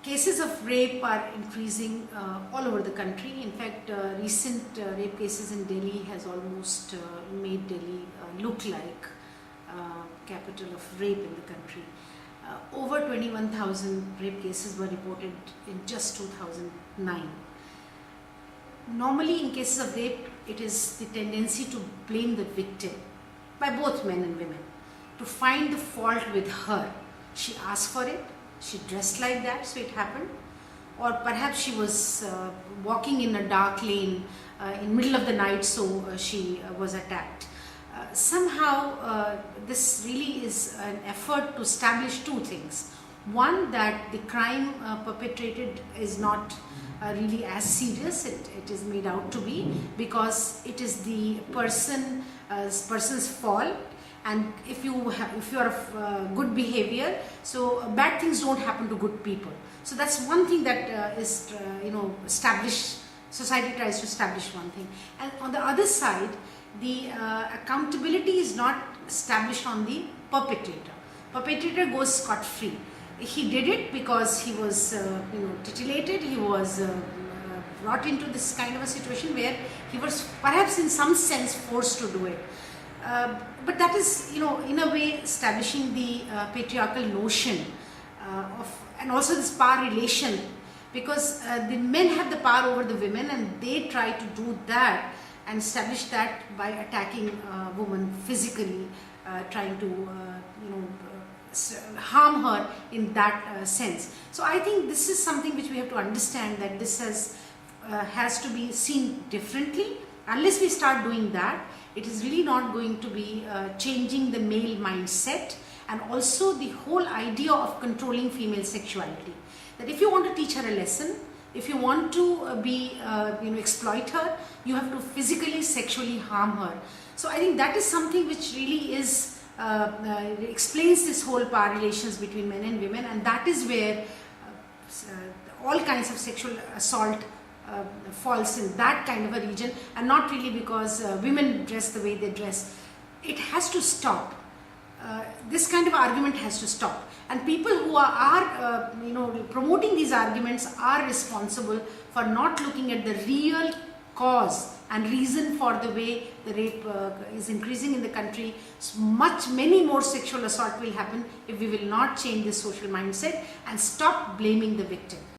Cases of rape are increasing all over the country. In fact, recent rape cases in Delhi has almost made Delhi look like capital of rape in the country. Over 21,000 rape cases were reported in just 2009. Normally in cases of rape, it is the tendency to blame the victim by both men and women, to find the fault with her. She asked for it, she dressed like that, so it happened. Or perhaps she was walking in a dark lane in middle of the night, so she was attacked. Somehow this really is an effort to establish two things. One, that the crime perpetrated is not really as serious it is made out to be, because it is the person's fault, and if you are of good behavior, so bad things don't happen to good people. So that's one thing that is established. Society tries to establish one thing, and on the other side, the accountability is not established on the perpetrator. Perpetrator goes scot-free. He did it because he was titillated. He was brought into this kind of a situation where he was perhaps in some sense forced to do it. But that is, in a way, establishing the patriarchal notion and also this power relation, because the men have the power over the women, and they try to do that and establish that by attacking a woman physically, trying to harm her in that sense. So I think this is something which we have to understand, that this has to be seen differently. Unless we start doing that, it is really not going to be changing the male mindset, and also the whole idea of controlling female sexuality. That if you want to teach her a lesson, if you want to exploit her, you have to physically, sexually harm her. So I think that is something which really is explains this whole power relations between men and women, and that is where all kinds of sexual assault falls in that kind of a region, and not really because women dress the way they dress. It has to stop. This kind of argument has to stop, and people who are promoting these arguments are responsible for not looking at the real cause and reason for the way the rape is increasing in the country. Many more sexual assault will happen if we will not change this social mindset and stop blaming the victim.